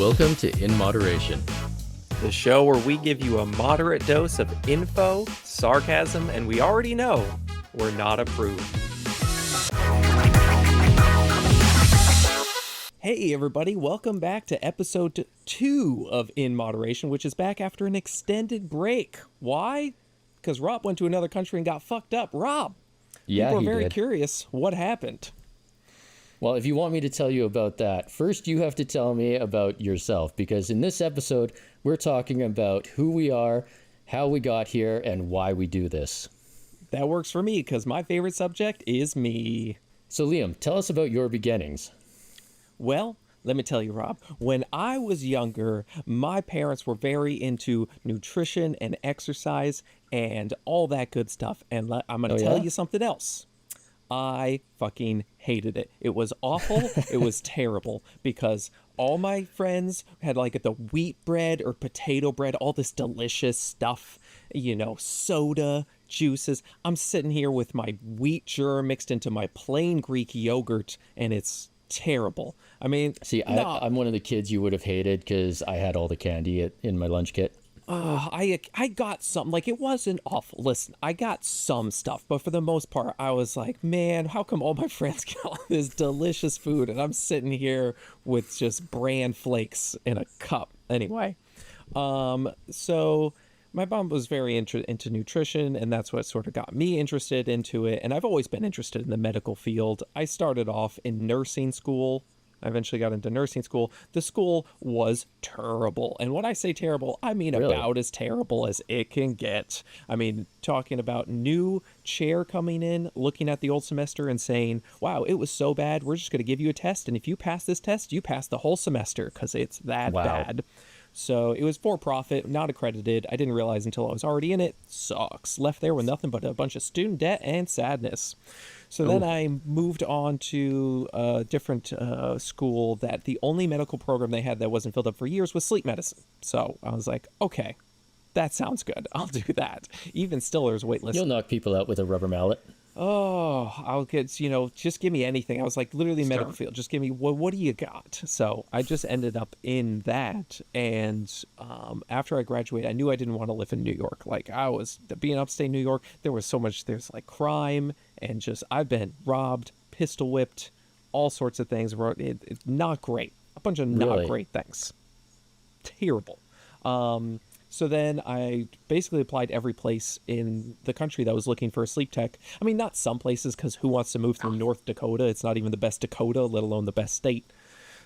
Welcome to In Moderation. The show where we give you a moderate dose of info, sarcasm, and we already know we're not approved. Hey everybody, welcome back to episode 2 of In Moderation, which is back after an extended break. Why? Because Rob went to another country and got fucked up. Rob, people are very curious what happened. Well, if you want me to tell you about that, first you have to tell me about yourself, because in this episode, we're talking about who we are, how we got here, and why we do this. That works for me, because my favorite subject is me. So Liam, tell us about your beginnings. Well, let me tell you, Rob, when I was younger, my parents were very into nutrition and exercise and all that good stuff. And I'm going to tell you something else. I fucking hated it. It was awful. It was terrible because all my friends had like the wheat bread or potato bread, all this delicious stuff, you know, soda, juices. I'm sitting here with my wheat germ mixed into my plain Greek yogurt, and it's terrible. I mean, see, I'm one of the kids you would have hated because I had all the candy in my lunch kit. I got some, like, it wasn't awful. Listen, I got some stuff, but for the most part, I was like, man, how come all my friends get all this delicious food and I'm sitting here with just bran flakes in a cup? Anyway, so my mom was very into nutrition, and that's what sort of got me interested into it. And I've always been interested in the medical field. I started off in nursing school. I eventually got into nursing school. The school was terrible. And when I say terrible, I mean really? About as terrible as it can get. I mean, talking about new chair coming in, looking at the old semester and saying, wow, it was so bad, we're just going to give you a test. And if you pass this test, you pass the whole semester because it's that bad. So it was for profit, not accredited. I didn't realize until I was already in it. Sucks. Left there with nothing but a bunch of student debt and sadness. So then I moved on to a different school that the only medical program they had that wasn't filled up for years was sleep medicine. So I was like, okay, that sounds good. I'll do that. Even still, there's a wait list. You'll knock people out with a rubber mallet. Oh, I'll get, just give me anything. I was like, literally medical field. Just give me, what do you got? So I just ended up in that. And after I graduated, I knew I didn't want to live in New York. Like, being upstate New York, there's like crime and just, I've been robbed, pistol whipped, all sorts of things. It's not great. A bunch of not great things. Terrible. So then I basically applied every place in the country that was looking for a sleep tech. I mean, not some places, because who wants to move from North Dakota? It's not even the best Dakota, let alone the best state.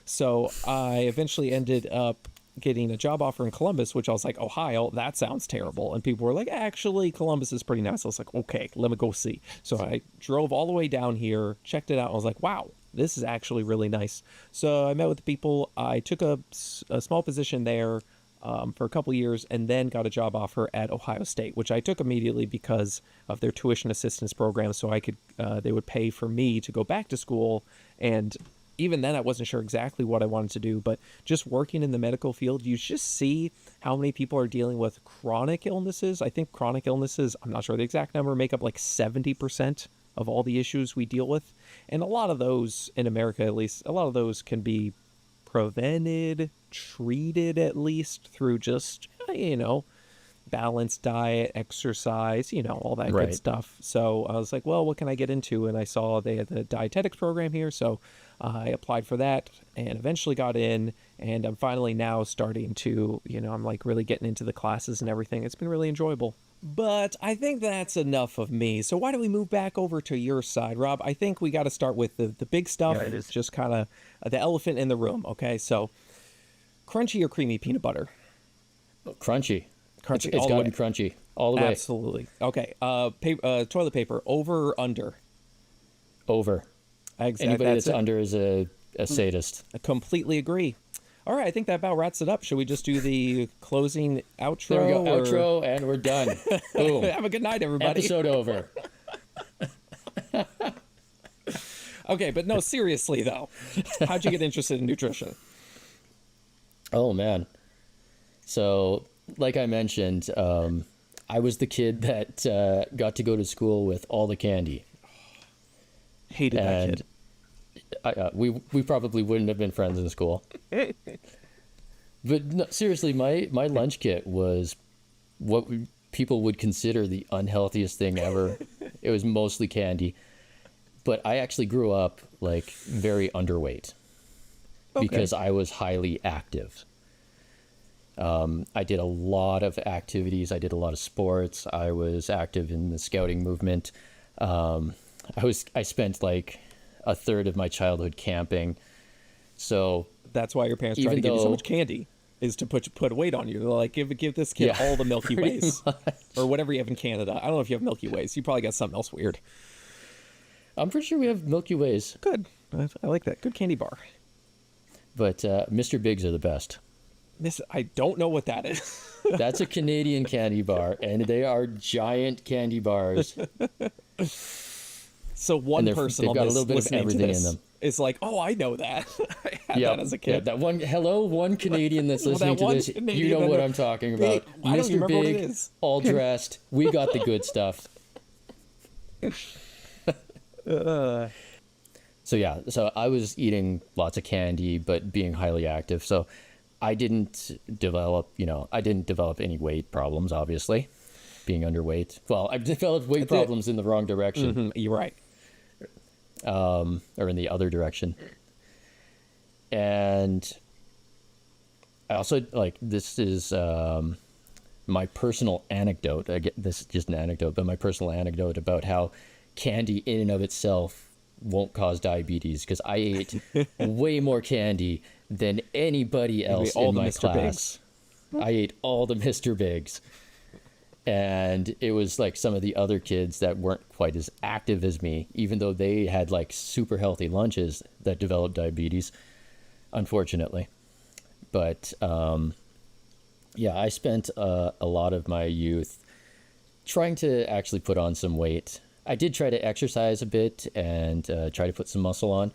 So I eventually ended up getting a job offer in Columbus, which I was like, Ohio, that sounds terrible. And people were like, actually, Columbus is pretty nice. I was like, okay, let me go see. So I drove all the way down here, checked it out. I was like, wow, this is actually really nice. So I met with the people. I took a small position there for a couple years, and then got a job offer at Ohio State, which I took immediately because of their tuition assistance program. So I could, they would pay for me to go back to school. And even then I wasn't sure exactly what I wanted to do, but just working in the medical field, you just see how many people are dealing with chronic illnesses. I think chronic illnesses, I'm not sure the exact number, make up like 70% of all the issues we deal with. And a lot of those, in America at least, a lot of those can be prevented, treated at least through just, balanced diet, exercise, all that good stuff. So I was like, well, what can I get into? And I saw they had the dietetics program here. So I applied for that and eventually got in. And I'm finally now starting to, I'm like really getting into the classes and everything. It's been really enjoyable. But I think that's enough of me. So why don't we move back over to your side, Rob? I think we got to start with the big stuff. Yeah, it is. Just kind of the elephant in the room. Okay, so crunchy or creamy peanut butter? Crunchy. Crunchy. It's got to be crunchy all the way. Absolutely. Okay. Toilet paper, over or under? Over. Exactly. Anybody that's under is a sadist. I completely agree. All right, I think that about wraps it up. Should we just do the closing outro? There we go, outro, and we're done. Boom. Have a good night, everybody. Episode over. Okay, but no, seriously, though. How'd you get interested in nutrition? Oh, man. So, like I mentioned, I was the kid that got to go to school with all the candy. Hated that kid. We probably wouldn't have been friends in school. But no, seriously, my lunch kit was what people would consider the unhealthiest thing ever. It was mostly candy. But I actually grew up like very underweight because I was highly active. I did a lot of activities. I did a lot of sports. I was active in the scouting movement. I spent like a third of my childhood camping. So That's why your parents try to give you so much candy, is to put weight on you. They're like, give this kid all the Milky Ways or whatever you have in Canada. I don't know if you have Milky Ways. You probably got something else weird. I'm pretty sure we have Milky Ways. Good. I like that. Good candy bar. But Mr. Bigs are the best. I don't know what that is. That's a Canadian candy bar, and they are giant candy bars. So one person they've on got a this little bit of listening to everything this in them. is like, oh, I know that. I had that as a kid. Yeah, that one. Hello, one Canadian that's Well, that listening to one this. Canadian You know that what are I'm talking about. big. I don't even Mr. remember what it Big, is. all dressed. We got the good stuff. So I was eating lots of candy, but being highly active. So I didn't develop any weight problems, obviously, being underweight. Well, I developed weight problems in the wrong direction. Mm-hmm, you're right. Or in the other direction. And I also, like, this is my personal anecdote. This is just an anecdote, but my personal anecdote about how candy in and of itself won't cause diabetes, because I ate way more candy than anybody else in my class. I ate all the Mr. Bigs. And it was like some of the other kids that weren't quite as active as me, even though they had like super healthy lunches, that developed diabetes, unfortunately. But I spent a lot of my youth trying to actually put on some weight. I did try to exercise a bit and try to put some muscle on,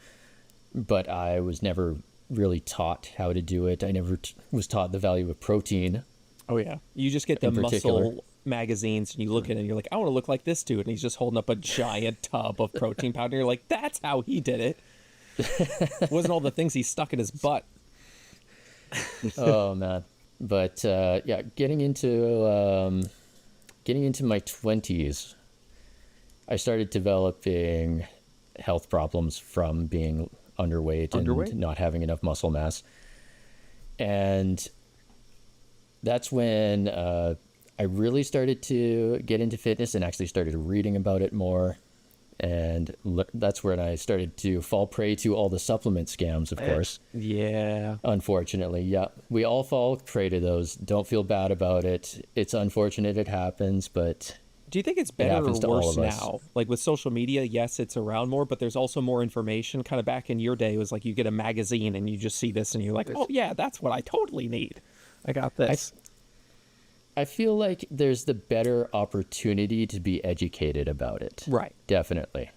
but I was never really taught how to do it. I never was taught the value of protein. Oh, yeah. You just get the muscle magazines and you look at it and you're like, I want to look like this dude. And he's just holding up a giant tub of protein powder. And you're like, that's how he did it. It wasn't all the things he stuck in his butt. Oh, man. But getting into my 20s, I started developing health problems from being underweight and not having enough muscle mass. And that's when I really started to get into fitness and actually started reading about it more. And that's when I started to fall prey to all the supplement scams, of course. Yeah. Unfortunately, yeah. We all fall prey to those. Don't feel bad about it. It's unfortunate it happens, but do you think it's better or worse now? Like with social media, yes, it's around more, but there's also more information. Kind of back in your day, it was like you get a magazine and you just see this and you're like, oh, yeah, that's what I totally need. I got this. I feel like there's the better opportunity to be educated about it. Right. Definitely.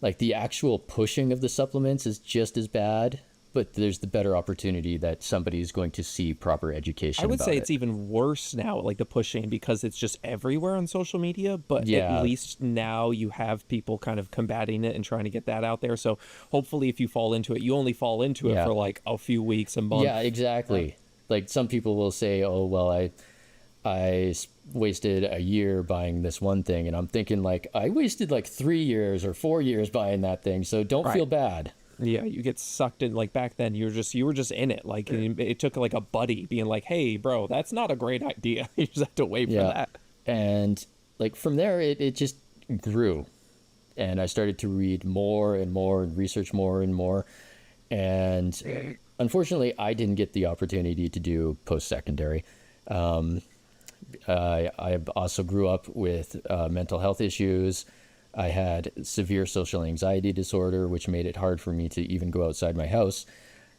Like the actual pushing of the supplements is just as bad, but there's the better opportunity that somebody is going to see proper education. I would say it's even worse now, like the pushing, because it's just everywhere on social media. But at least now you have people kind of combating it and trying to get that out there. So hopefully if you fall into it, you only fall into it for like a few weeks, a month. Yeah, exactly. Like some people will say, oh, well, I wasted a year buying this one thing. And I'm thinking like, I wasted like 3 years or 4 years buying that thing. So don't feel bad. Yeah, you get sucked in. Like back then, you were just in it. Like it took like a buddy being like, "Hey, bro, that's not a great idea." You just have to wait for that. And like from there, it just grew, and I started to read more and more and research more and more. And unfortunately, I didn't get the opportunity to do post-secondary. I also grew up with mental health issues. I had severe social anxiety disorder, which made it hard for me to even go outside my house.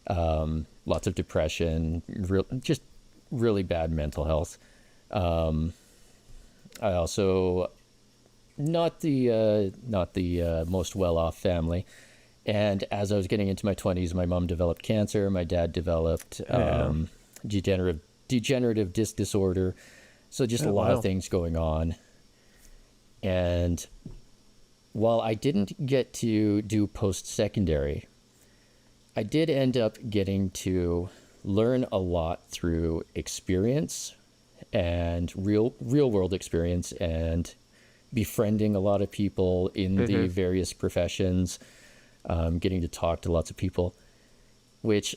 Lots of depression, just really bad mental health. I also not the most well-off family. And as I was getting into my 20s, my mom developed cancer. My dad developed degenerative disc disorder. So just a lot of things going on. And while I didn't get to do post-secondary, I did end up getting to learn a lot through experience and real world experience and befriending a lot of people in the various professions, getting to talk to lots of people, which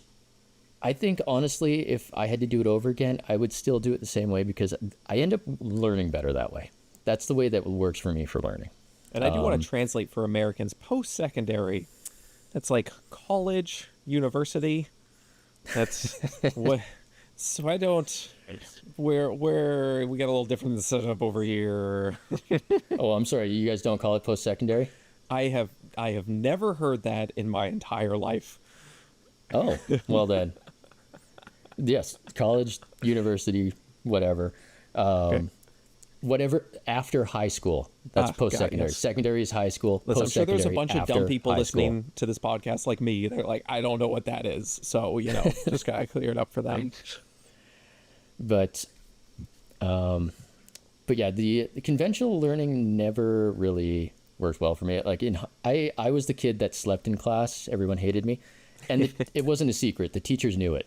I think honestly, if I had to do it over again, I would still do it the same way because I end up learning better that way. That's the way that works for me for learning. And I do want to translate for Americans post-secondary. That's like college, university. That's what. So I don't. Where we got a little different setup over here. Oh, I'm sorry. You guys don't call it post-secondary? I have never heard that in my entire life. Oh, well then. Yes, college, university, whatever. Okay. Whatever after high school. That's post-secondary. God, yes. Secondary is high school. Listen, I'm sure Post-secondary there's a bunch of dumb after people high listening school. to this podcast like me. They're like, I don't know what that is. So, just gotta clear it up for them. But yeah, the conventional learning never really worked well for me. Like I was the kid that slept in class. Everyone hated me, and it wasn't a secret. The teachers knew it.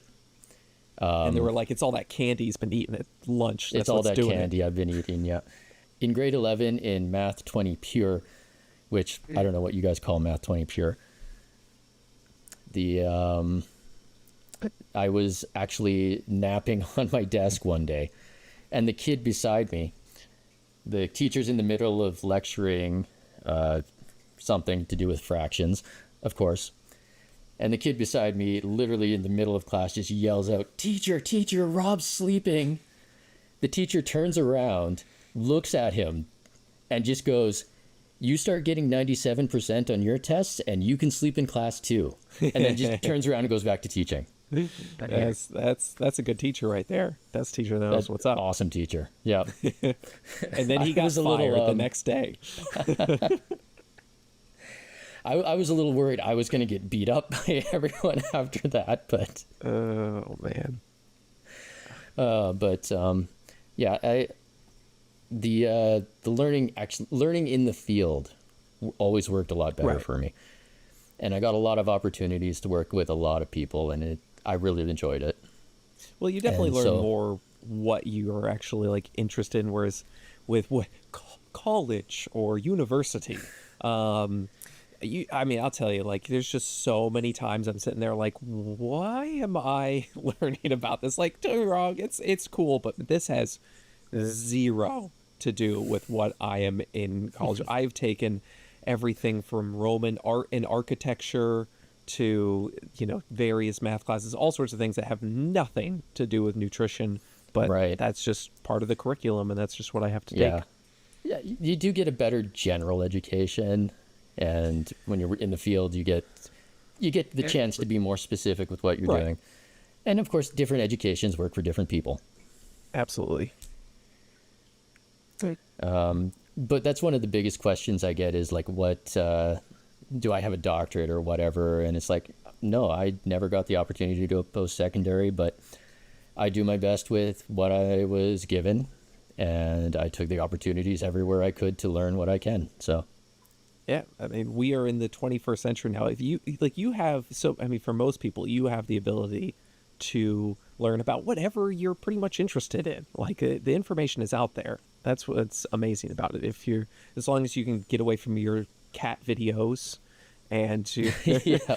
And they were like, it's all that candy he's been eating at lunch. That's It's all what's that doing candy it. I've been eating. Yeah, in grade 11 in Math 20 Pure, which I don't know what you guys call Math 20 Pure. I was actually napping on my desk one day, and the kid beside me, the teacher's in the middle of lecturing something to do with fractions, of course. And the kid beside me, literally in the middle of class, just yells out, Teacher, Rob's sleeping." The teacher turns around, looks at him, and just goes, "You start getting 97% on your tests, and you can sleep in class too." And then just turns around and goes back to teaching. That's a good teacher right there. That's a teacher that knows That's what's up. Awesome teacher. Yeah. And then he I got was a fired little, the next day. I was a little worried I was going to get beat up by everyone after that, but Oh man. yeah, the learning in the field always worked a lot better Right. for me, and I got a lot of opportunities to work with a lot of people, and I really enjoyed it. Well, you definitely And learn so- more what you are actually like interested in, whereas with college or university, I'll tell you, like, there's just so many times I'm sitting there like, why am I learning about this? Like, don't get me wrong, it's cool, but this has zero to do with what I am in college. I've taken everything from Roman art and architecture to, various math classes, all sorts of things that have nothing to do with nutrition, but Right. that's just part of the curriculum, and that's just what I have to Yeah. take. Yeah, you do get a better general education, and when you're in the field, you get the chance to be more specific with what you're Right. doing. And of course, different educations work for different people. Absolutely. But that's one of the biggest questions I get is like, what do I have a doctorate or whatever? And it's like, no, I never got the opportunity to do a post-secondary, but I do my best with what I was given, and I took the opportunities everywhere I could to learn what I can. So Yeah, I mean, we are in the 21st century now. If you have, for most people, you have the ability to learn about whatever you're pretty much interested in. Like, the information is out there. That's what's amazing about it. As long as you can get away from your cat videos and yeah.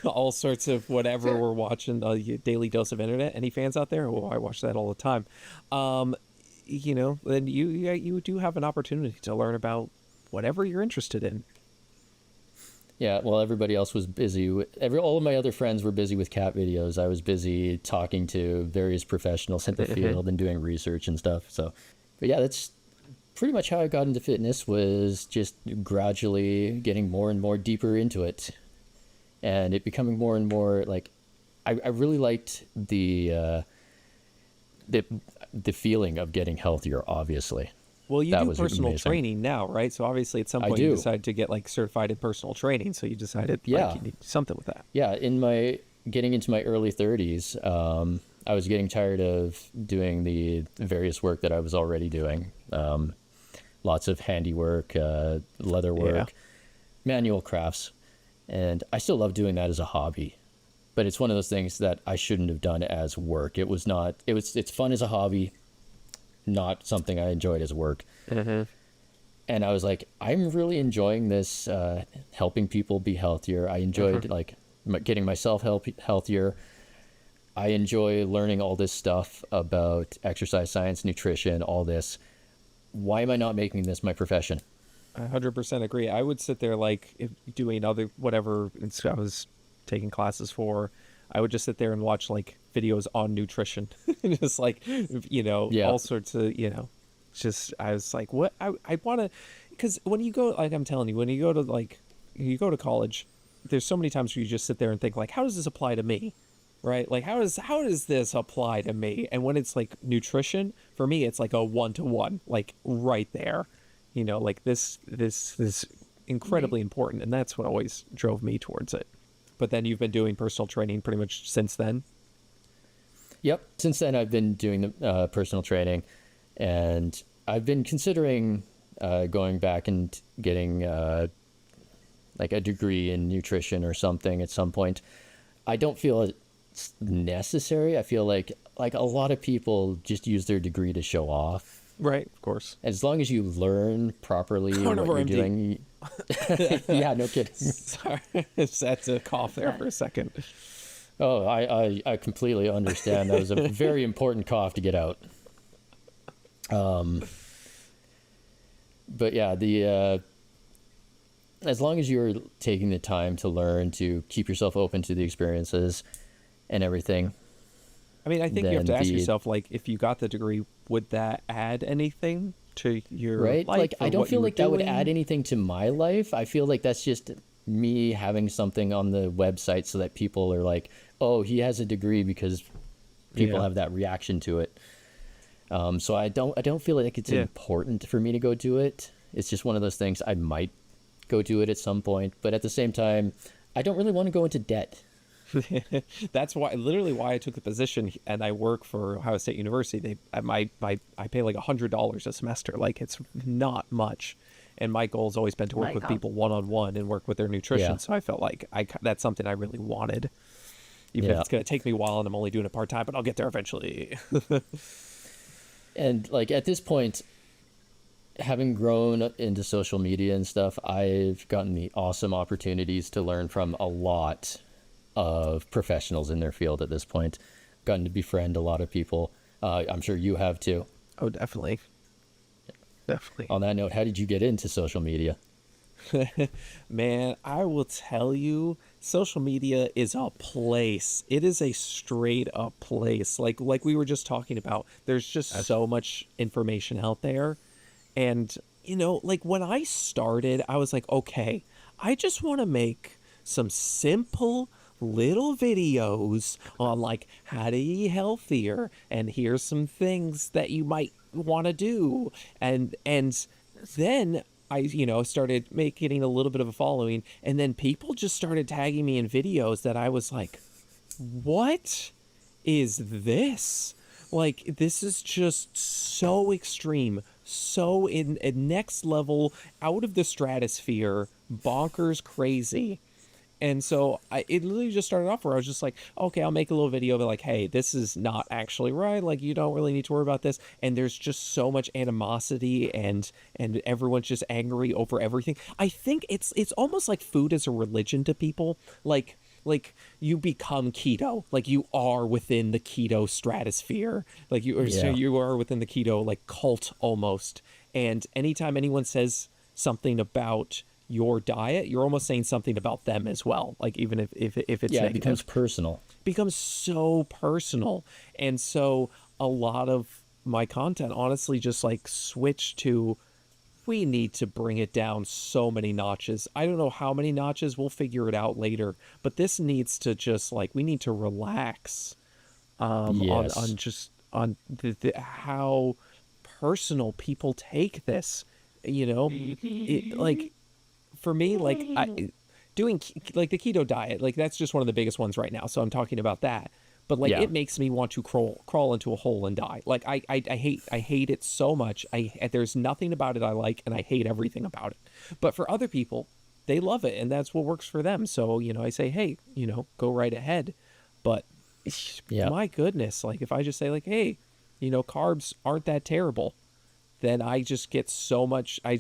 all sorts of whatever we're watching, daily dose of internet. Any fans out there? Oh, I watch that all the time. Then you do have an opportunity to learn about whatever you're interested in. Yeah, well, everybody else was busy. All of my other friends were busy with cat videos. I was busy talking to various professionals in the field and doing research and stuff. So, but yeah, that's pretty much how I got into fitness, was just gradually getting more and more deeper into it, and it becoming more and more like I really liked the feeling of getting healthier. Obviously. Well, you That do was personal amazing. training now, right? So obviously at some I point you do. decided to get like certified in personal training. So you decided Yeah. like you need something with that. Yeah, in my getting into my early 30s, I was getting tired of doing the various work that I was already doing. Lots of handiwork, leather work, Yeah. manual crafts, and I still love doing that as a hobby. but it's one of those things that I shouldn't have done as work. It was not. It's fun as a hobby, not something I enjoyed as work. Mm-hmm. And I was like, I'm really enjoying this, helping people be healthier. I enjoyed like getting myself healthier. I enjoy learning all this stuff about exercise science, nutrition, all this. Why am I not making this my profession? I 100% agree. I would sit there like if doing other whatever I was taking classes for, I would just sit there and watch like videos on nutrition, just like Yeah. all sorts of just I was like, what I want to, because when you go, like I'm telling you, when you go to college, there's so many times where you just sit there and think like, how does this apply to me? Right? Like how does this apply to me? And when it's like nutrition, for me it's like a 1-to-1, like right there. Like this is incredibly important, and that's what always drove me towards it. But then you've been doing personal training pretty much since then. Yep. Since then, I've been doing the personal training, and I've been considering going back and getting like a degree in nutrition or something at some point. I don't feel it's necessary. I feel like a lot of people just use their degree to show off. Right, of course. As long as you learn properly what you're MD. doing. Yeah, no kidding. Sorry, I just had to cough there for a second. Oh, I completely understand. That was a very important cough to get out. But yeah, as long as you're taking the time to learn, to keep yourself open to the experiences and everything. I mean, I think you have to Then ask the- yourself, like, if you got the degree, would that add anything to your Right? life? Like, or I don't what you feel were like that would doing? add anything to my life. I feel like that's just me having something on the website so that people are like, oh, he has a degree, because people Yeah. have that reaction to it. So I don't feel like it's Yeah. important for me to go do it. It's just one of those things. I might go do it at some point, but at the same time, I don't really want to go into debt. That's literally why I took the position, and I work for Ohio State University. I pay like $100 a semester. Like, it's not much, and my goal has always been to work with people one-on-one and work with their nutrition. Yeah. So I felt like that's something I really wanted, even if Yeah. it's going to take me a while and I'm only doing it part-time, but I'll get there eventually. And like at this point, having grown into social media and stuff, I've gotten the awesome opportunities to learn from a lot of professionals in their field at this point. Gotten to befriend a lot of people. I'm sure you have too. Oh, definitely. Definitely. On that note, how did you get into social media? Man, I will tell you, social media is a place. It is a straight up place. Like we were just talking about, there's just so much information out there. And, like when I started, I was like, okay, I just want to make some simple little videos on like how to eat healthier, and here's some things that you might want to do. And then I, started getting a little bit of a following, and then people just started tagging me in videos that I was like, what is this? Like, this is just so extreme, so in a next level, out of the stratosphere, bonkers crazy. And so it literally just started off where I was just like, okay, I'll make a little video, but like, hey, this is not actually right. Like, you don't really need to worry about this. And there's just so much animosity, and everyone's just angry over everything. I think it's almost like food is a religion to people. Like you become keto, like you are within the keto stratosphere, like you are within the keto like cult almost. And anytime anyone says something about your diet, you're almost saying something about them as well. Like, even if it's Yeah, negative. it becomes personal. Becomes so personal. And so a lot of my content honestly just like switched to, we need to bring it down so many notches. I don't know how many notches, we'll figure it out later, but this needs to just like, we need to relax Yes. on how personal people take this, like, for me, like, doing like the keto diet, like that's just one of the biggest ones right now. So I'm talking about that. But like, Yeah. it makes me want to crawl into a hole and die. Like I hate it so much. There's nothing about it I like, and I hate everything about it. But for other people, they love it, and that's what works for them. So I say, hey, go right ahead. But Yeah. my goodness, like if I just say like, hey, carbs aren't that terrible, then I just get so much. I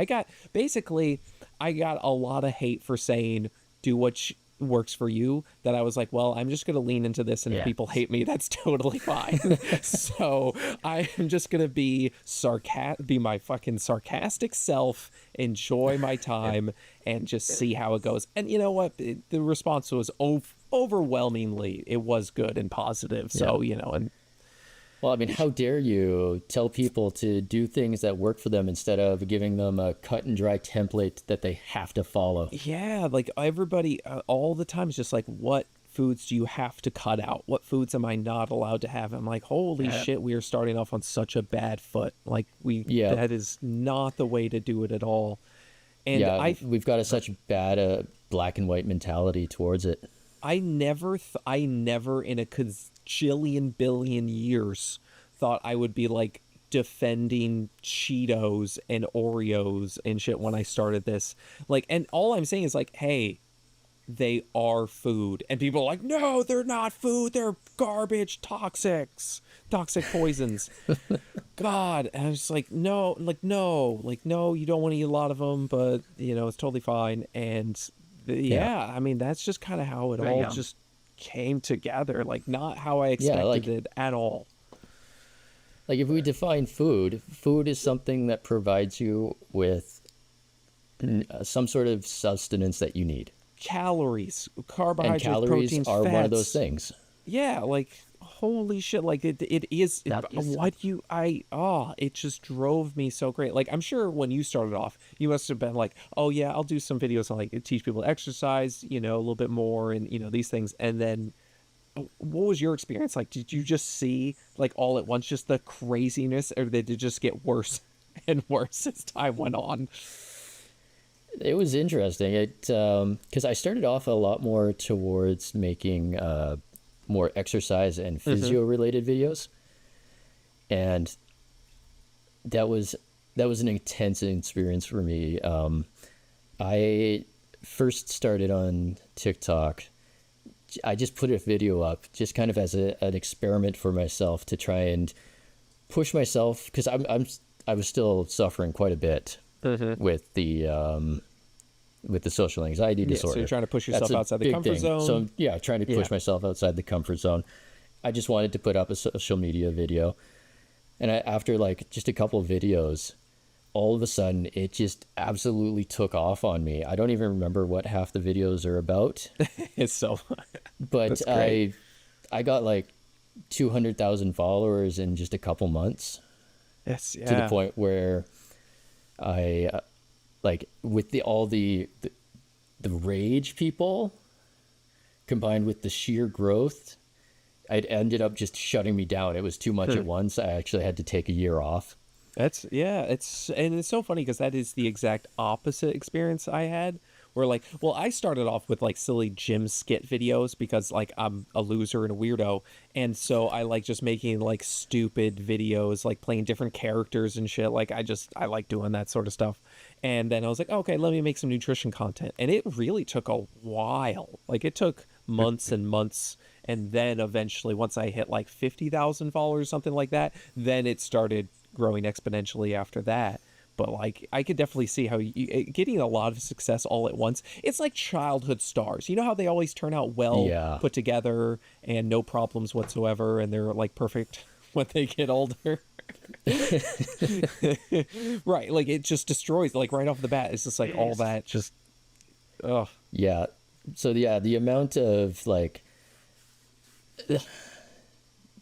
got basically, I got a lot of hate for saying do what works for you, that I was like, well, I'm just going to lean into this. And if Yeah. people hate me, that's totally fine. So I'm just going to be my fucking sarcastic self, enjoy my time, and just see how it goes. And you know what? The response was overwhelmingly, it was good and positive. So, and Well, I mean, how dare you tell people to do things that work for them instead of giving them a cut and dry template that they have to follow? yeah, like everybody all the time is just like, what foods do you have to cut out? What foods am I not allowed to have? I'm like, holy shit, we are starting off on such a bad foot. Like Yeah. that is not the way to do it at all. And Yeah, we've got such bad black and white mentality towards it. I never in a cajillion billion years thought I would be like defending Cheetos and Oreos and shit when I started this. Like, and all I'm saying is like, hey, they are food. And people are like, no, they're not food. They're garbage, toxic poisons. God. And I was like, no, you don't want to eat a lot of them, but it's totally fine. And yeah, I mean, that's just kind of how it all just came together. Like, not how I expected it at all. Like, if we define food is something that provides you with some sort of sustenance that you need. Calories, And carbohydrates, calories proteins, are fats. one of those things. Yeah, like holy shit, like it is. It just drove me so great. Like I'm sure when you started off, you must have been like, oh yeah, I'll do some videos on like teach people to exercise, a little bit more, and these things. And then, what was your experience like? Did you just see like all at once just the craziness, or did it just get worse and worse as time went on? It was interesting. Because I started off a lot more towards making more exercise and physio related videos, and that was an intense experience for me. I first started on TikTok. I just put a video up just kind of as an experiment for myself to try and push myself, because I was still suffering quite a bit with the social anxiety disorder. So you're trying to push yourself outside the comfort zone. So yeah, trying to push myself outside the comfort zone. I just wanted to put up a social media video, and after like just a couple of videos, all of a sudden it just absolutely took off on me. I don't even remember what half the videos are about. It's so, but I got like 200,000 followers in just a couple months. Yes, To the point where I like with all the rage people combined with the sheer growth, it ended up just shutting me down. It was too much at once. I actually had to take a year off. It's so funny because that is the exact opposite experience I had. Where like, well, I started off with like silly gym skit videos because like I'm a loser and a weirdo, and so I like just making like stupid videos, like playing different characters and shit. Like I like doing that sort of stuff. And then I was like, okay, let me make some nutrition content, and it really took a while. Like it took months and months, and then eventually, once I hit like 50,000 followers, something like that, then it started growing exponentially after that. But like I could definitely see how getting a lot of success all at once, it's like childhood stars. You know how they always turn out well put together and no problems whatsoever, and they're like perfect when they get older. Right, like it just destroys, like right off the bat. It's just like all that just Yeah. So yeah, the amount of like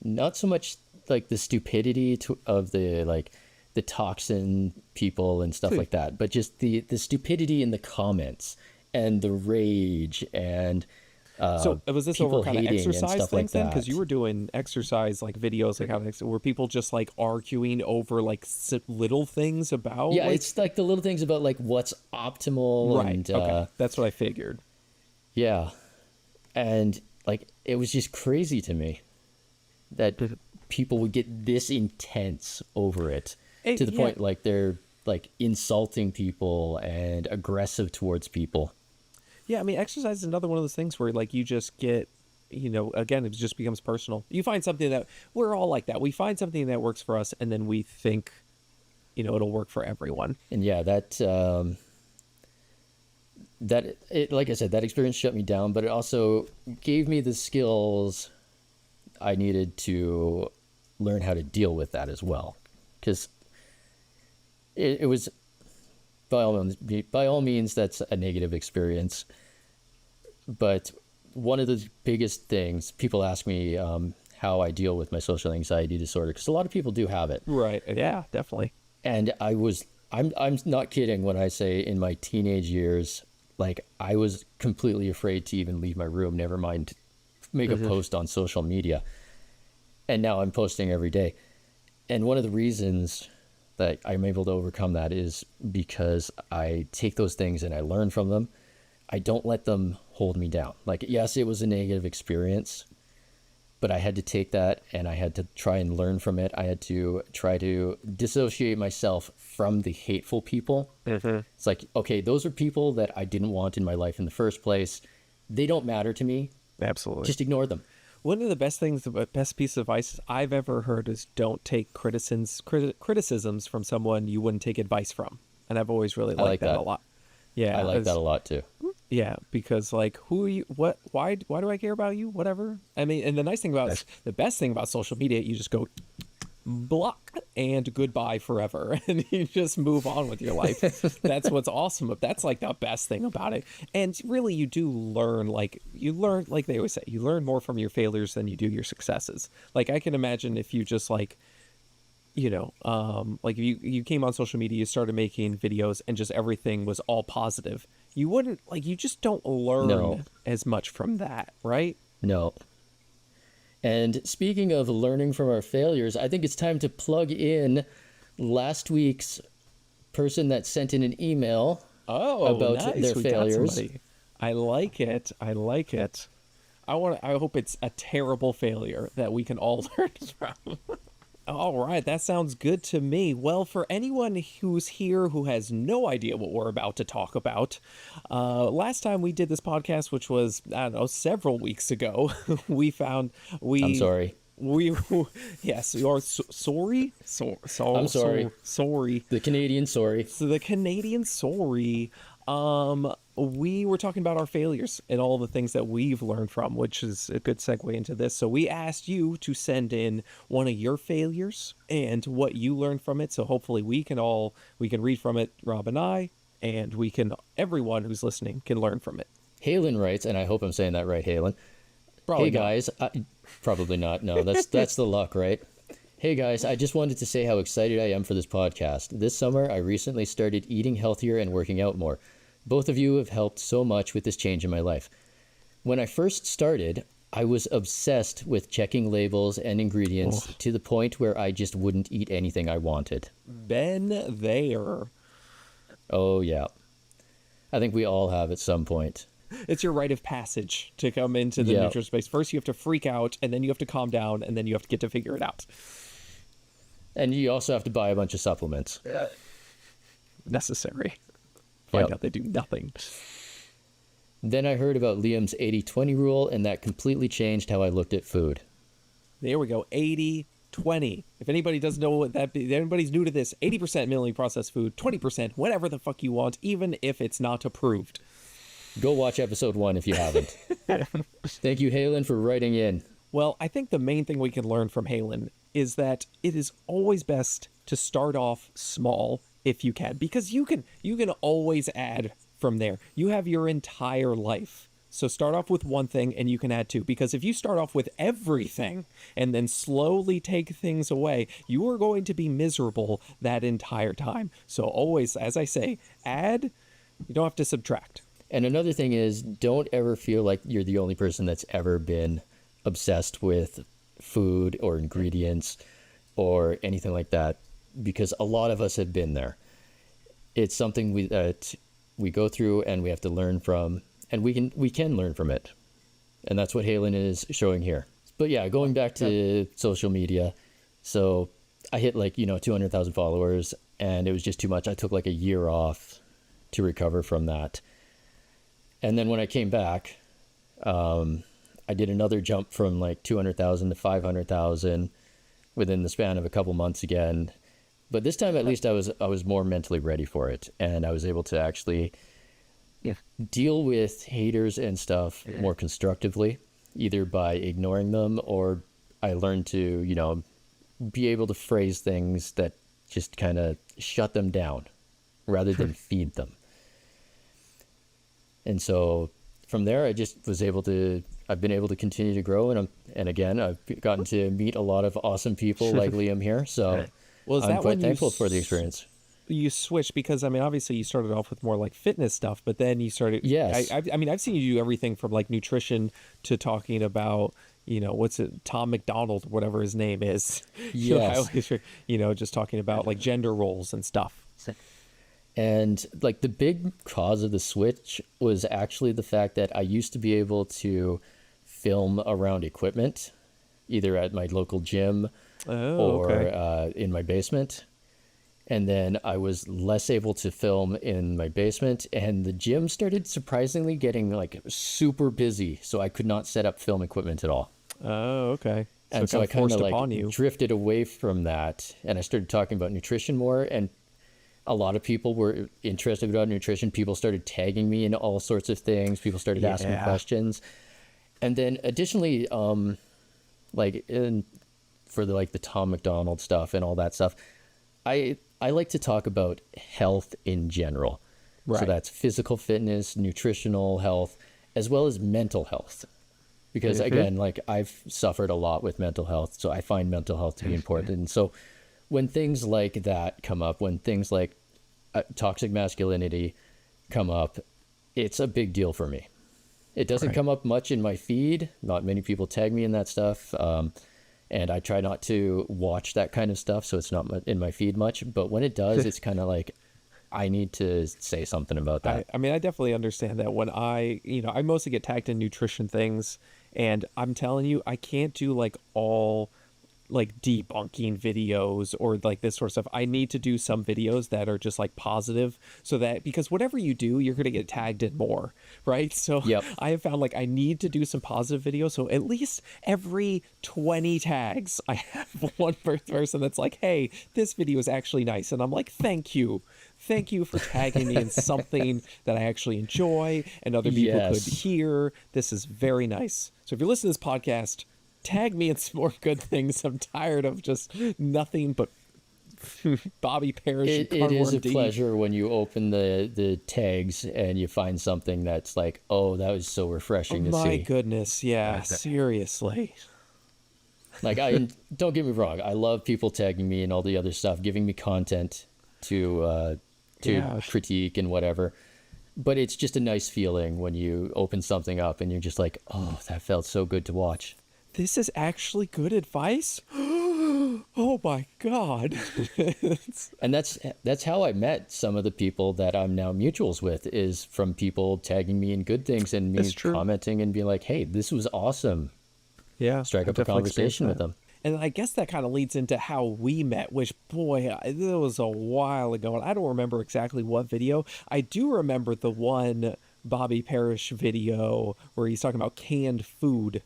not so much like the stupidity of the like the toxin people and stuff like that, but just the stupidity in the comments and the rage and so was this over kind of exercise things then? Because you were doing exercise like videos, like how were people just like arguing over like little things about? Yeah, like... it's like the little things about like what's optimal. Right. And, okay, that's what I figured. Yeah, and like it was just crazy to me that people would get this intense over it. To the point like they're like insulting people and aggressive towards people. Yeah, I mean, exercise is another one of those things where like you just get again, it just becomes personal. You find something that we're all like that. We find something that works for us, and then we think, it'll work for everyone. And yeah, like I said, that experience shut me down, but it also gave me the skills I needed to learn how to deal with that as well. Because it was, by all means, that's a negative experience. But one of the biggest things, people ask me how I deal with my social anxiety disorder, because a lot of people do have it. Right. Yeah, definitely. And I'm not kidding when I say in my teenage years, like, I was completely afraid to even leave my room, never mind make a post on social media. And now I'm posting every day. And one of the reasons that I'm able to overcome that is because I take those things and I learn from them. I don't let them hold me down. Like, yes, it was a negative experience, but I had to take that and I had to try and learn from it. I had to try to dissociate myself from the hateful people. It's like, okay, those are people that I didn't want in my life in the first place. They don't matter to me. Absolutely. Just ignore them. One of the best things, the best piece of advice I've ever heard is don't take criticisms from someone you wouldn't take advice from. And I've always really liked that a lot. Yeah, I like that a lot too. Yeah, because like, who are you? What? Why do I care about you? Whatever. I mean, and the best thing about social media, you just go block and goodbye forever, and you just move on with your life. That's what's awesome. That's like the best thing about it. And really, you do learn. Like they always say, you learn more from your failures than you do your successes. Like, I can imagine if you just like, like if you came on social media, you started making videos, and just everything was all positive. You wouldn't, like, you just don't learn as much from that, right? No. And speaking of learning from our failures, I think it's time to plug in last week's person that sent in an email about their failures. I like it. I hope it's a terrible failure that we can all learn from. All right, that sounds good to me. Well, for anyone who's here who has no idea what we're about to talk about, last time we did this podcast, which was, I don't know, several weeks ago, I'm sorry. Yes, you're sorry? I'm sorry. Sorry. The Canadian sorry. So the Canadian sorry. We were talking about our failures and all the things that we've learned from, which is a good segue into this. So we asked you to send in one of your failures and what you learned from it. So hopefully we can read from it, Rob and I, and everyone who's listening can learn from it. Halen writes, and I hope I'm saying that right, Halen. Probably hey guys, probably not. No, that's the luck, right? Hey guys, I just wanted to say how excited I am for this podcast. This summer, I recently started eating healthier and working out more. Both of you have helped so much with this change in my life. When I first started, I was obsessed with checking labels and ingredients to the point where I just wouldn't eat anything I wanted. Been there. Oh, yeah. I think we all have at some point. It's your rite of passage to come into the neutral space. First, you have to freak out, and then you have to calm down, and then you have to get to figure it out. And you also have to buy a bunch of supplements. Necessary. Find out they do nothing. Then I heard about Liam's 80-20 rule, and that completely changed how I looked at food. There we go. 80-20. If anybody doesn't know what that be, if anybody's new to this, 80% minimally processed food, 20% whatever the fuck you want, even if it's not approved. Go watch episode 1 if you haven't. Thank you, Halen, for writing in. Well, I think the main thing we can learn from Halen is that it is always best to start off small if you can, because you can always add from there. You have your entire life. So start off with one thing and you can add two, because if you start off with everything and then slowly take things away, you are going to be miserable that entire time. So always, as I say, add, you don't have to subtract. And another thing is, don't ever feel like you're the only person that's ever been obsessed with food or ingredients or anything like that, because a lot of us have been there. It's something that we go through and we have to learn from, and we can learn from it. And that's what Halen is showing here. But yeah, going back to social media. So I hit 200,000 followers, and it was just too much. I took like a year off to recover from that. And then when I came back, I I did another jump from like 200,000 to 500,000 within the span of a couple months again. But this time, at least, I was more mentally ready for it, and I was able to actually deal with haters and stuff more constructively, either by ignoring them, or I learned to, you know, be able to phrase things that just kind of shut them down rather than feed them. And so from there, I just was able to, I've been able to continue to grow. And again, I've gotten to meet a lot of awesome people like Liam here. So Well, is I'm that quite when thankful for the experience. you switched? Because I mean, obviously you started off with more like fitness stuff, but then you started. Yes. I mean, I've seen you do everything from like nutrition to talking about, you know, what's it, Tom McDonald, whatever his name is. You know, I Yes. always, you know, just talking about like gender roles and stuff. And like the big cause of the switch was actually the fact that I used to be able to film around equipment, either at my local gym Oh, or okay. in my basement. And then I was less able to film in my basement, and the gym started surprisingly getting like super busy. So I could not set up film equipment at all. Oh, okay. And so it I kind forced of upon like you. drifted away from that, and I started talking about nutrition more. And a lot of people were interested about nutrition. People started tagging me in all sorts of things. People started asking Yeah. questions. And then additionally, like in for the like the Tom McDonald stuff and all that stuff, I like to talk about health in general. So Right. that's physical fitness, nutritional health, as well as mental health. Because again, like I've suffered a lot with mental health, so I find mental health to be important. And so when things like that come up, when things like toxic masculinity come up, it's a big deal for me. It doesn't Right. come up much in my feed. Not many people tag me in that stuff. And I try not to watch that kind of stuff, so it's not in my feed much. But when it does, it's kind of like I need to say something about that. I mean, I definitely understand that when you know, I mostly get tagged in nutrition things, and I'm telling you, I can't do like all like debunking videos or like this sort of stuff. I need to do some videos that are just like positive, so that because whatever you do, you're going to get tagged in more, right? So Yep. I have found like I need to do some positive videos. So at least every 20 tags, I have one person that's like, hey, this video is actually nice. And I'm like, thank you. Thank you for tagging me in something that I actually enjoy and other people could Yes. hear. This is very nice. So if you're listening to this podcast, tag me in some more good things. I'm tired of just nothing but Bobby Parrish and It is Carnworm a D. pleasure when you open the tags and you find something that's like, oh, that was so refreshing to My see. goodness, yeah, seriously. Like don't get me wrong, I love people tagging me and all the other stuff, giving me content to Yeah. critique and whatever. But it's just a nice feeling when you open something up and you're just like, oh, that felt so good to watch. This is actually good advice? Oh my god. And that's how I met some of the people that I'm now mutuals with, is from people tagging me in good things and me That's true. commenting and being like, hey, this was awesome. Yeah. Strike I've up a definitely experienced conversation with that. them. And I guess that kind of leads into how we met, which, boy, it was a while ago, and I don't remember exactly what video. I do remember the one Bobby Parrish video where he's talking about canned food.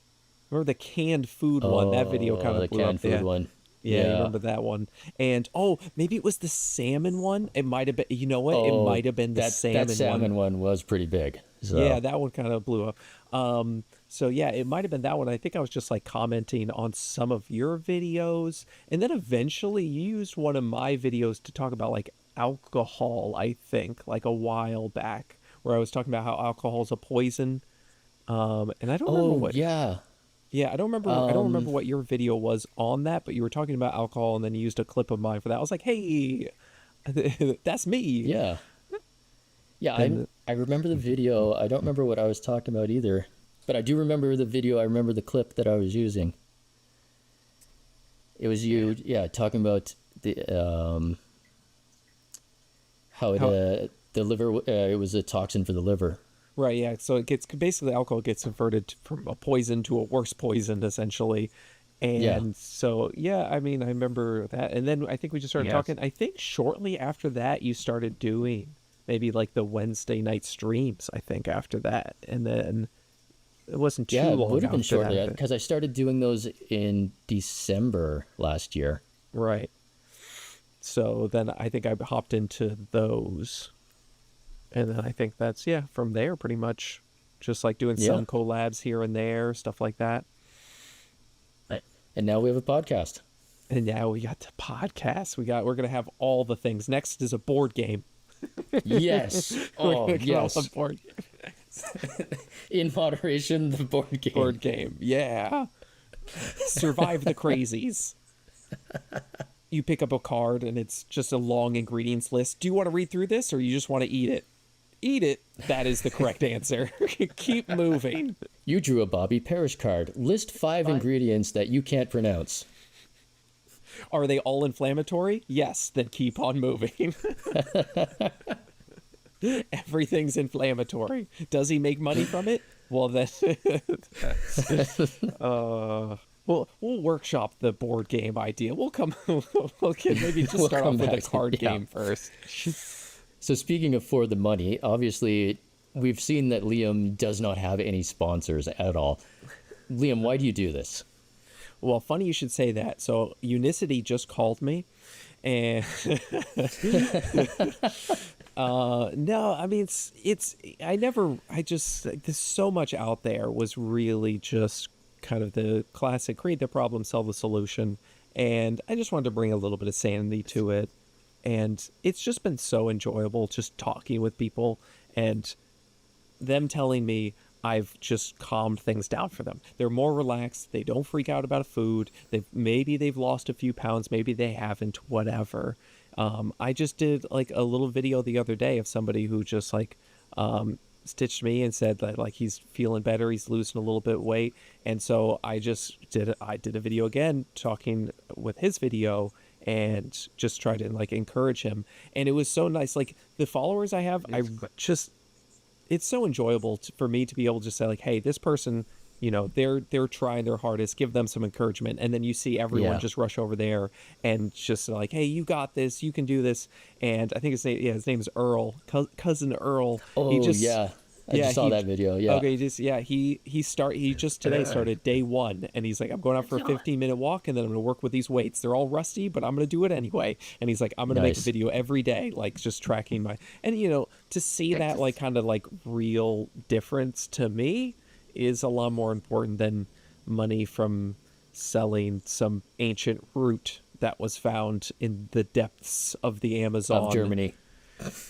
Remember the canned food one? That video kind the of blew up. canned food Yeah. one. Yeah, you remember that one. And, oh, maybe it was the salmon one. It might have been, you know what? It Oh, might have been the salmon that salmon one. one was pretty big. So. Yeah, that one kind of blew up. So yeah, it might have been that one. I think I was just like commenting on some of your videos, and then eventually you used one of my videos to talk about like alcohol. I think like a while back, where I was talking about how alcohol is a poison. And I don't remember Oh what. yeah. Yeah, I don't remember. I don't remember what your video was on that, but you were talking about alcohol, and then you used a clip of mine for that. I was like, hey, that's me. Yeah. Yeah, And- I remember the video. I don't remember what I was talking about either, but I do remember the video. I remember the clip that I was using. It was you, yeah, talking about the how it the liver. It was a toxin for the liver. Right, yeah. So it gets basically alcohol gets converted from a poison to a worse poison, essentially. And Yeah. so, yeah, I mean, I remember that. And then I think we just started Yes. talking. I think shortly after that, you started doing maybe like the Wednesday night streams, I think, after that. And then, It wasn't too Yeah, it long would have been after shortly that. because I started doing those in December last year. Right. So then I think I hopped into those. And then I think that's, yeah, from there pretty much just like doing Yeah. some collabs here and there, stuff like that. And now we have a podcast. And now we got the podcast. We're going to have all the things. Next is a board game. Yes. We're Oh, gonna get all yes. the board In moderation, the board game. board game. Yeah. Survive the crazies. You pick up a card and it's just a long ingredients list. Do you want to read through this or you just want to eat it? Eat it. That is the correct answer. Keep moving. You drew a Bobby Parrish card. List 5 ingredients that you can't pronounce. Are they all inflammatory? Yes, then keep on moving. Everything's inflammatory. Does he make money from it? Well, then we'll workshop the board game idea. We'll maybe just We'll start come off with a back to- card yeah. game first. So speaking of for the money, obviously we've seen that Liam does not have any sponsors at all. Liam, why do you do this? Well, funny you should say that. So Unicity just called me, and no, I mean there's so much out there was really just kind of the classic create the problem, solve the solution, and I just wanted to bring a little bit of sanity to it, and it's just been so enjoyable just talking with people and them telling me I've just calmed things down for them. They're more relaxed. They don't freak out about food. Maybe they've lost a few pounds. Maybe they haven't, whatever. I just did like a little video the other day of somebody who just like stitched me and said that like he's feeling better. He's losing a little bit of weight. And so I did a video again talking with his video and just tried to like encourage him. And it was so nice. Like the followers I have, it's so enjoyable for me to be able to say like, hey, this person, you know, they're trying their hardest, give them some encouragement. And then you see everyone just rush over there and just like, hey, you got this, you can do this. And I think his name is Earl, cousin Earl. Oh, yeah. I just saw that video. Yeah. Okay, he just today started day 1 and he's like, I'm going out for a 15-minute walk and then I'm going to work with these weights. They're all rusty, but I'm going to do it anyway. And he's like, I'm going to make a Nice. video every day, like just tracking and you know, to see that like kind of like real difference to me is a lot more important than money from selling some ancient root that was found in the depths of the Amazon. Of Germany.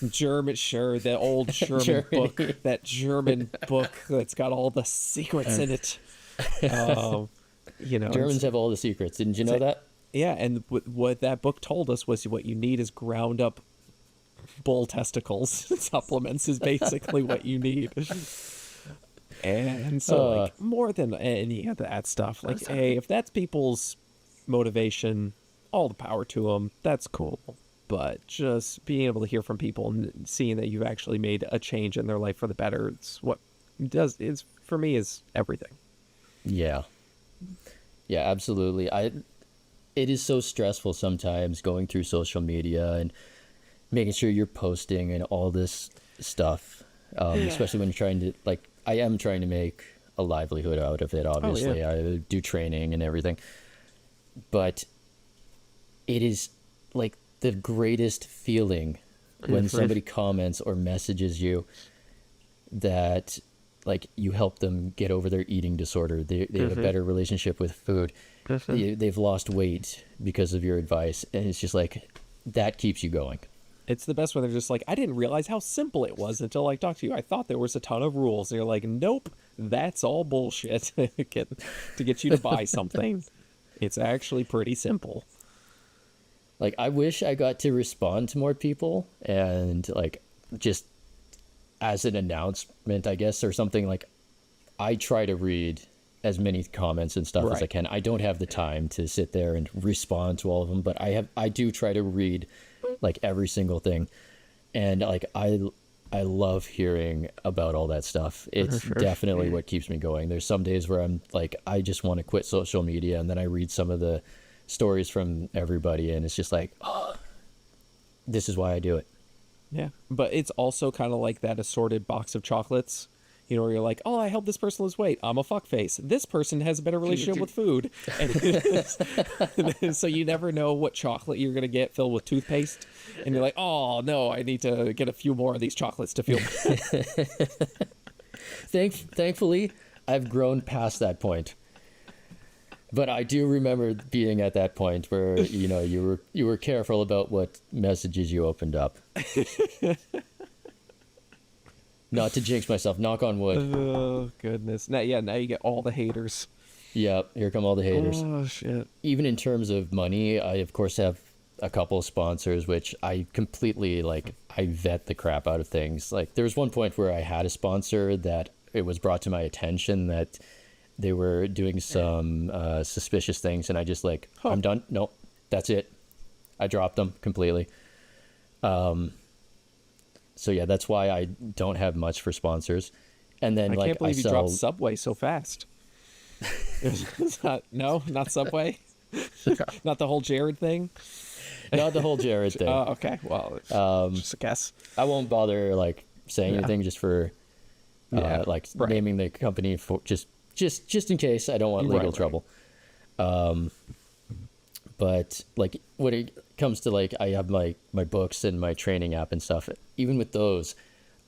German, sure, the old German book, that German book that's got all the secrets in it. You know, Germans have all the secrets. Didn't you know that? yeah, and what that book told us was what you need is ground up bull testicles supplements is basically what you need. And so, like, more than any of that stuff, like, hey, if that's people's motivation, all the power to them. That's cool. But just being able to hear from people and seeing that you've actually made a change in their life for the better, it's what is for me is everything. Yeah. Yeah, absolutely. It is so stressful sometimes going through social media and making sure you're posting and all this stuff. Especially when you're trying to, like, I am trying to make a livelihood out of it, obviously. I do training and everything. But it is like the greatest feeling when somebody comments or messages you that like you help them get over their eating disorder. They have a better relationship with food. They've lost weight because of your advice. And it's just like, that keeps you going. It's the best when they're just like, I didn't realize how simple it was until I talked to you. I thought there was a ton of rules. And you're like, nope, that's all bullshit to get you to buy something. It's actually pretty simple. Like, I wish I got to respond to more people and, like, just as an announcement, I guess, or something. Like, I try to read as many comments and stuff as I can. I don't have the time to sit there and respond to all of them, but I do try to read, like, every single thing. And, like, I love hearing about all that stuff. It's definitely what keeps me going. There's some days where I'm like, I just want to quit social media, and then I read some of the stories from everybody, and it's just like, oh, this is why I do it. Yeah, but it's also kind of like that assorted box of chocolates. you know, where you're like, oh, I helped this person lose weight. I'm a fuckface. This person has a better relationship with food. And so you never know what chocolate you're going to get filled with toothpaste. And you're like, oh, no, I need to get a few more of these chocolates to feel better. Thankfully, I've grown past that point. But I do remember being at that point where, you know, you were careful about what messages you opened up. Not to jinx myself, knock on wood. Oh, goodness. Now you get all the haters. Yep, here come all the haters. Oh, shit. Even in terms of money, I of course have a couple of sponsors, which I completely I vet the crap out of things. Like there was one point where I had a sponsor that it was brought to my attention that they were doing some suspicious things, and I just I'm done. Nope, that's it. I dropped them completely. So yeah, that's why I don't have much for sponsors. And then I can't believe you sell... dropped Subway so fast. It's not Subway. Not the whole Jared thing. Not the whole Jared thing. Oh, okay. Well, just a guess. I won't bother saying anything just for naming the company for just in case I don't want legal trouble. But when it comes to I have my books and my training app and stuff, even with those,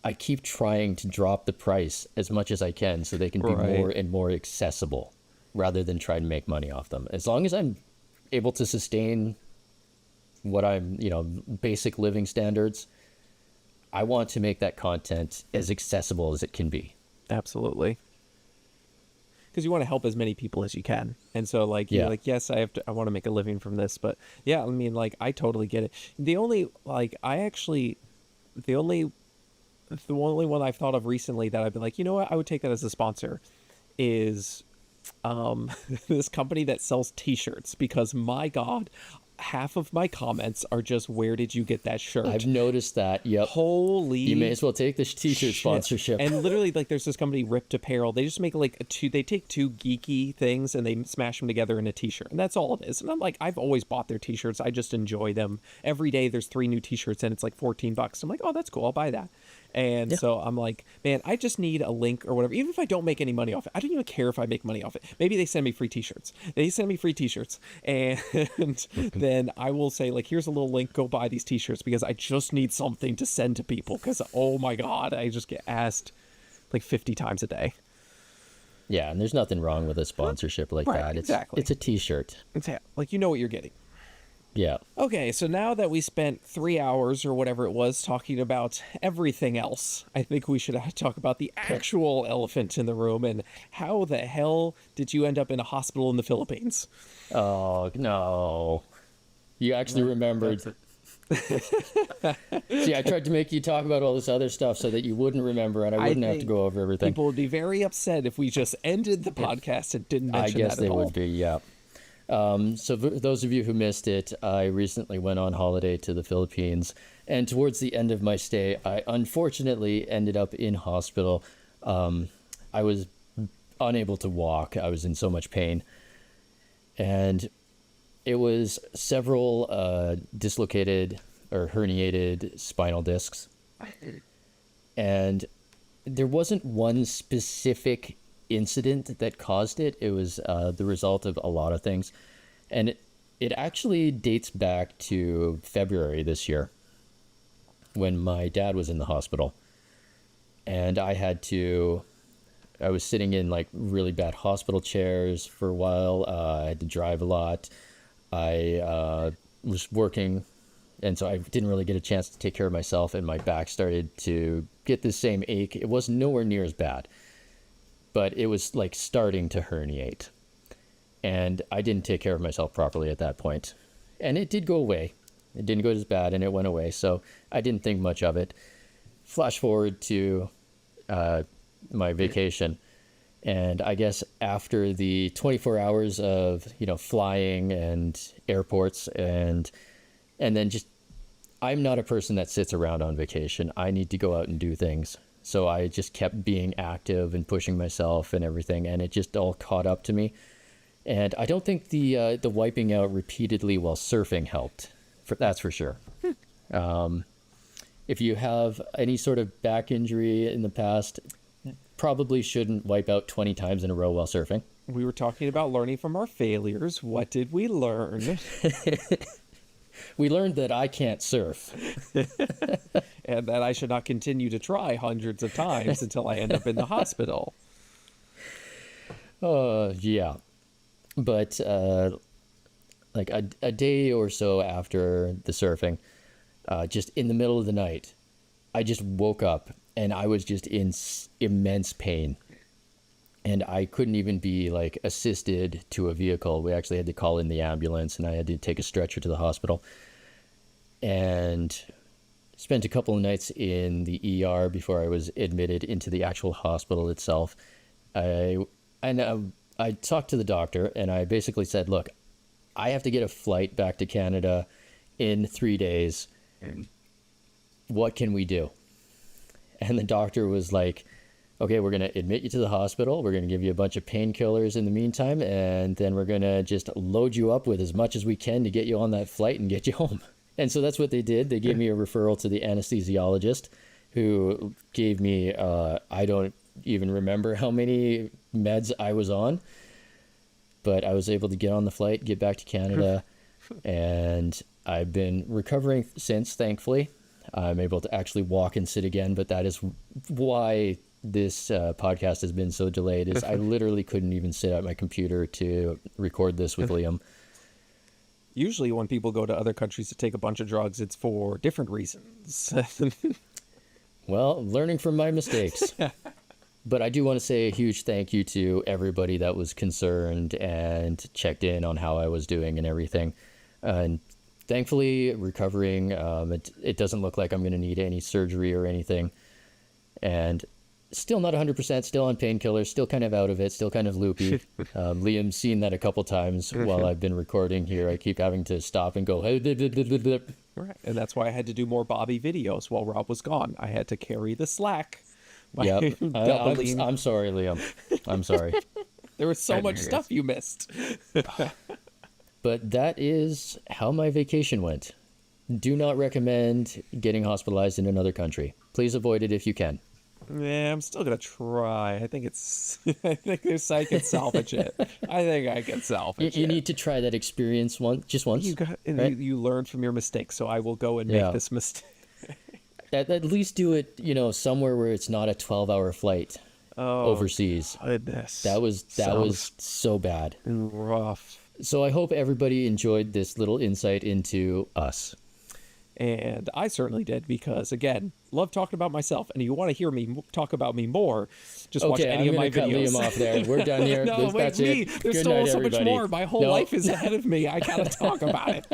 I keep trying to drop the price as much as I can so they can be more and more accessible rather than try to make money off them. As long as I'm able to sustain what I'm, basic living standards, I want to make that content as accessible as it can be. Absolutely. Because you want to help as many people as you can. And so you're like, yes, I want to make a living from this, but yeah, I mean, I totally get it. The only one I've thought of recently that I've been like, you know what, I would take that as a sponsor is this company that sells t-shirts, because my God, half of my comments are just, where did you get that shirt? I've noticed that. Yep. Holy, you may as well take this t-shirt sponsorship. And literally, there's this company, Ripped Apparel. They just make they take two geeky things and they smash them together in a t-shirt, and that's all it is. And I'm like, I've always bought their t-shirts. I just enjoy them. Every day there's 3 new t-shirts and it's like $14. I'm like, oh, that's cool, I'll buy that. And so I'm like, man, I just need a link or whatever. Even if I don't make any money off it, I don't even care if I make money off it. Maybe they send me free t-shirts. And then I will say, here's a little link, go buy these t-shirts, because I just need something to send to people, because oh my God, I just get asked 50 times a day. Yeah, and there's nothing wrong with a sponsorship like that. Exactly. It's a t-shirt. You know what you're getting. Yeah. Okay, so now that we spent 3 hours or whatever it was talking about everything else, I think we should talk about the actual elephant in the room. And how the hell did you end up in a hospital in the Philippines? Oh, no. You actually remembered. See, I tried to make you talk about all this other stuff so that you wouldn't remember and I wouldn't have to go over everything. People would be very upset if we just ended the podcast and didn't mention that at all. I guess they would be, yeah. So for those of you who missed it, I recently went on holiday to the Philippines, and towards the end of my stay, I unfortunately ended up in hospital. I was unable to walk. I was in so much pain, and it was several dislocated or herniated spinal discs, and there wasn't one specific incident that caused it. It was the result of a lot of things, and it actually dates back to February this year when my dad was in the hospital, and I was sitting in really bad hospital chairs for a while. I had to drive a lot. I was working, and so I didn't really get a chance to take care of myself, and my back started to get the same ache. It was nowhere near as bad, but it was starting to herniate, and I didn't take care of myself properly at that point, and it did go away. It didn't go as bad, and it went away, so I didn't think much of it. Flash forward to my vacation, and I guess after the 24 hours of flying and airports and then I'm not a person that sits around on vacation. I need to go out and do things. So I just kept being active and pushing myself and everything, and it just all caught up to me. And I don't think the wiping out repeatedly while surfing helped. That's for sure. If you have any sort of back injury in the past, probably shouldn't wipe out 20 times in a row while surfing. We were talking about learning from our failures. What did we learn? We learned that I can't surf. And that I should not continue to try hundreds of times until I end up in the hospital. Yeah. But like a day or so after the surfing, just in the middle of the night, I just woke up and I was just in immense pain. And I couldn't even be like assisted to a vehicle. We actually had to call in the ambulance, and I had to take a stretcher to the hospital. And spent a couple of nights in the ER before I was admitted into the actual hospital itself. I talked to the doctor, and I basically said, look, I have to get a flight back to Canada in 3 days. What can we do? And the doctor was like, okay, we're going to admit you to the hospital. We're going to give you a bunch of painkillers in the meantime, and then we're going to just load you up with as much as we can to get you on that flight and get you home. And so that's what they did. They gave me a referral to the anesthesiologist, who gave me, I don't even remember how many meds I was on, but I was able to get on the flight, get back to Canada, and I've been recovering since, thankfully. I'm able to actually walk and sit again, but that is why this podcast has been so delayed, is I literally couldn't even sit at my computer to record this with Liam. Usually when people go to other countries to take a bunch of drugs, it's for different reasons. Well, learning from my mistakes. But I do want to say a huge thank you to everybody that was concerned and checked in on how I was doing and everything. And thankfully, recovering. It doesn't look like I'm going to need any surgery or anything. And still not 100%, still on painkillers, still kind of out of it, still kind of loopy. Liam's seen that a couple times while I've been recording here. I keep having to stop and go, Right. And that's why I had to do more Bobby videos while Rob was gone. I had to carry the slack. Yep. I'm sorry, Liam. I'm sorry. There was so much stuff you missed. But that is how my vacation went. Do not recommend getting hospitalized in another country. Please avoid it if you can. Yeah, I'm still gonna try. I think I can salvage it. I think I can salvage it. You need to try that experience just once. Right? You learn from your mistakes, so I will go and make this mistake. At least do it, somewhere where it's not a 12-hour flight overseas. Goodness. That was so bad. Rough. So I hope everybody enjoyed this little insight into us. And I certainly did, because, again, love talking about myself. And you want to hear me talk about me more, just watch any of my videos. Okay, I'm going to cut Liam off there. We're done here. No, wait, me. There's still so much more. My whole life is ahead of me. I got to talk about it.